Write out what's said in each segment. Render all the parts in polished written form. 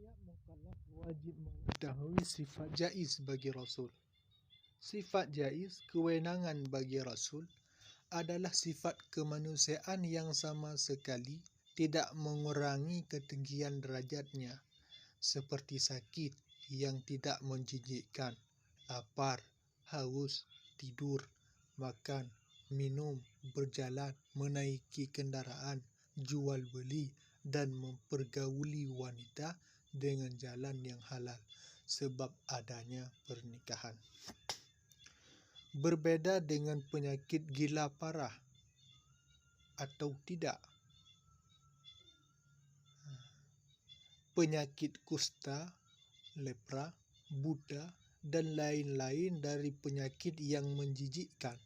Setiap mukallaf wajib mengetahui sifat jaiz bagi Rasul. Sifat jaiz, kewenangan bagi Rasul, adalah sifat kemanusiaan yang sama sekali tidak mengurangi ketinggian derajatnya, seperti sakit yang tidak menjijikkan, lapar, haus, tidur, makan, minum, berjalan, menaiki kendaraan, jual beli, dan mempergauli wanita dengan jalan yang halal sebab adanya pernikahan. Berbeda dengan penyakit gila parah atau tidak. Penyakit kusta, lepra, buta, dan lain-lain dari penyakit yang menjijikkan.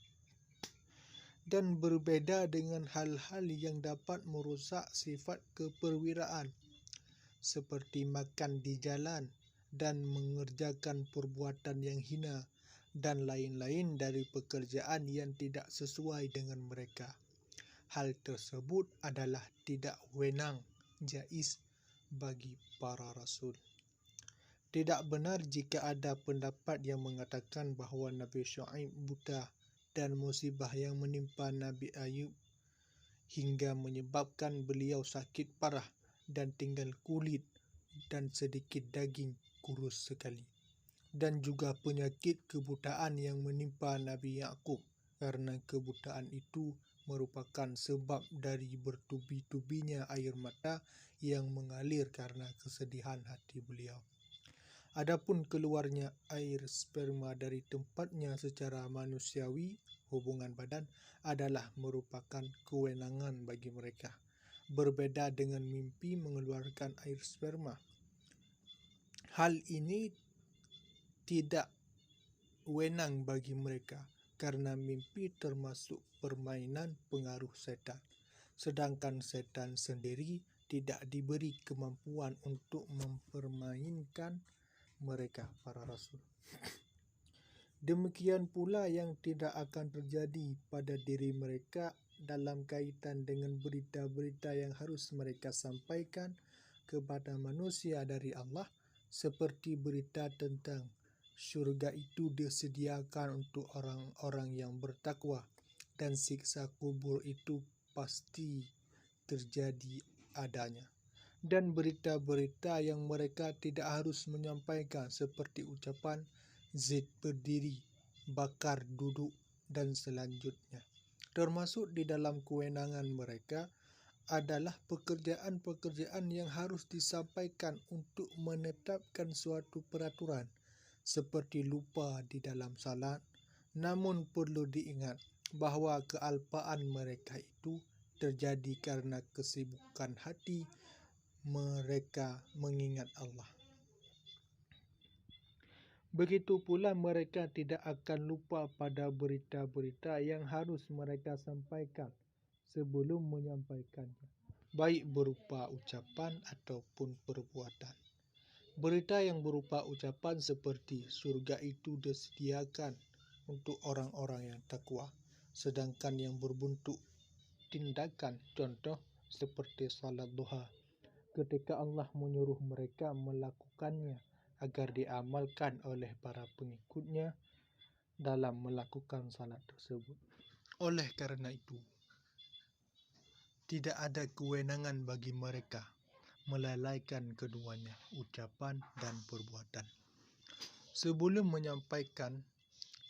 Dan berbeda dengan hal-hal yang dapat merusak sifat keperwiraan, seperti makan di jalan dan mengerjakan perbuatan yang hina, dan lain-lain dari pekerjaan yang tidak sesuai dengan mereka. Hal tersebut adalah tidak wenang jaiz bagi para rasul. Tidak benar jika ada pendapat yang mengatakan bahawa Nabi Syuaib buta dan musibah yang menimpa Nabi Ayub hingga menyebabkan beliau sakit parah dan tinggal kulit dan sedikit daging kurus sekali. Dan juga penyakit kebutaan yang menimpa Nabi Yakub, karena kebutaan itu merupakan sebab dari bertubi-tubinya air mata yang mengalir karena kesedihan hati beliau. Adapun keluarnya air sperma dari tempatnya secara manusiawi, hubungan badan, adalah merupakan kewenangan bagi mereka. Berbeda dengan mimpi mengeluarkan air sperma. Hal ini tidak wenang bagi mereka karena mimpi termasuk permainan pengaruh setan. Sedangkan setan sendiri tidak diberi kemampuan untuk mempermainkan mereka, para rasul. Demikian pula yang tidak akan terjadi pada diri mereka dalam kaitan dengan berita-berita yang harus mereka sampaikan kepada manusia dari Allah, seperti berita tentang syurga itu disediakan untuk orang-orang yang bertakwa, dan siksa kubur itu pasti terjadi adanya. Dan berita-berita yang mereka tidak harus menyampaikan, seperti ucapan zid berdiri, bakar duduk, dan selanjutnya. Termasuk di dalam kewenangan mereka adalah pekerjaan-pekerjaan yang harus disampaikan untuk menetapkan suatu peraturan, seperti lupa di dalam salat. Namun perlu diingat bahawa kealpaan mereka itu terjadi karena kesibukan hati mereka mengingat Allah. Begitu pula mereka tidak akan lupa pada berita-berita yang harus mereka sampaikan sebelum menyampaikannya, baik berupa ucapan ataupun perbuatan. Berita yang berupa ucapan seperti surga itu disediakan untuk orang-orang yang takwa, sedangkan yang berbentuk tindakan, contoh seperti salat duha, ketika Allah menyuruh mereka melakukannya agar diamalkan oleh para pengikutnya dalam melakukan salat tersebut. Oleh karena itu, tidak ada kewenangan bagi mereka melalaikan keduanya, ucapan dan perbuatan. Sebelum menyampaikan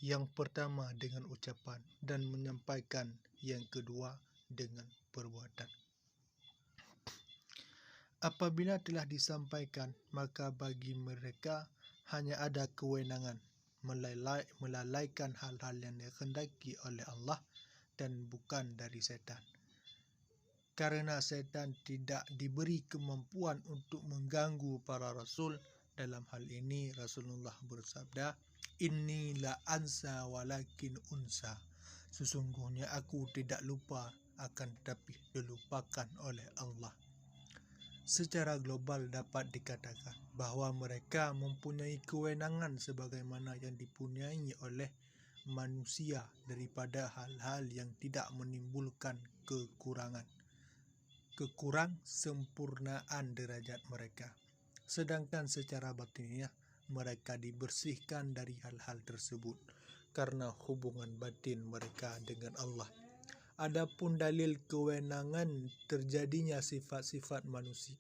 yang pertama dengan ucapan dan menyampaikan yang kedua dengan perbuatan. Apabila telah disampaikan, maka bagi mereka hanya ada kewenangan melalaikan hal-hal yang dikehendaki oleh Allah dan bukan dari setan. Karena setan tidak diberi kemampuan untuk mengganggu para rasul. Dalam hal ini Rasulullah bersabda, "Inni la ansa walakin unsa." Sesungguhnya aku tidak lupa, akan tetapi dilupakan oleh Allah. Secara global dapat dikatakan bahawa mereka mempunyai kewenangan sebagaimana yang dipunyai oleh manusia daripada hal-hal yang tidak menimbulkan kekurang sempurnaan derajat mereka. sedangkan secara batiniah mereka dibersihkan dari hal-hal tersebut karena hubungan batin mereka dengan Allah. Adapun dalil kewenangan terjadinya sifat-sifat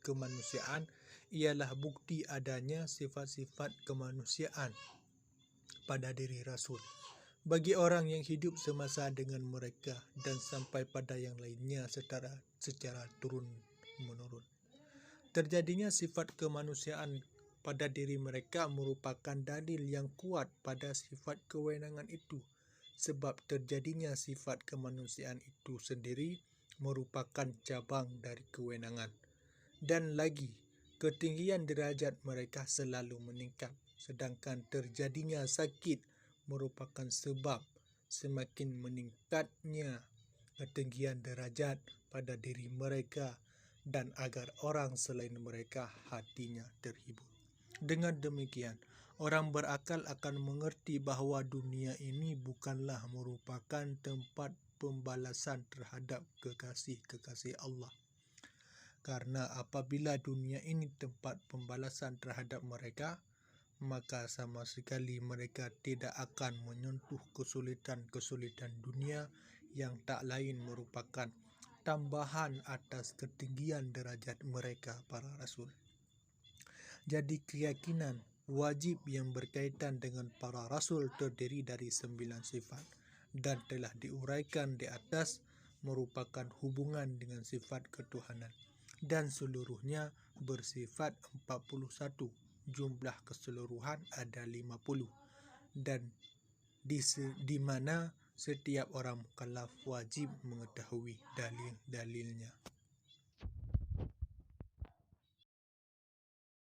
kemanusiaan ialah bukti adanya sifat-sifat kemanusiaan pada diri Rasul bagi orang yang hidup semasa dengan mereka dan sampai pada yang lainnya secara turun-menurun. Terjadinya sifat kemanusiaan pada diri mereka merupakan dalil yang kuat pada sifat kewenangan itu, sebab terjadinya sifat kemanusiaan itu sendiri merupakan cabang dari kewenangan. Dan lagi, ketinggian derajat mereka selalu meningkat, sedangkan terjadinya sakit merupakan sebab semakin meningkatnya ketinggian derajat pada diri mereka dan agar orang selain mereka hatinya terhibur. Dengan demikian, orang berakal akan mengerti bahawa dunia ini bukanlah merupakan tempat pembalasan terhadap kekasih-kekasih Allah. Karena apabila dunia ini tempat pembalasan terhadap mereka, maka sama sekali mereka tidak akan menyentuh kesulitan-kesulitan dunia yang tak lain merupakan tambahan atas ketinggian derajat mereka para rasul. Jadi keyakinan wajib yang berkaitan dengan para rasul terdiri dari 9 sifat dan telah diuraikan di atas merupakan hubungan dengan sifat ketuhanan dan seluruhnya bersifat 41. Jumlah keseluruhan ada 50 dan di mana setiap orang mukallaf wajib mengetahui dalil-dalilnya.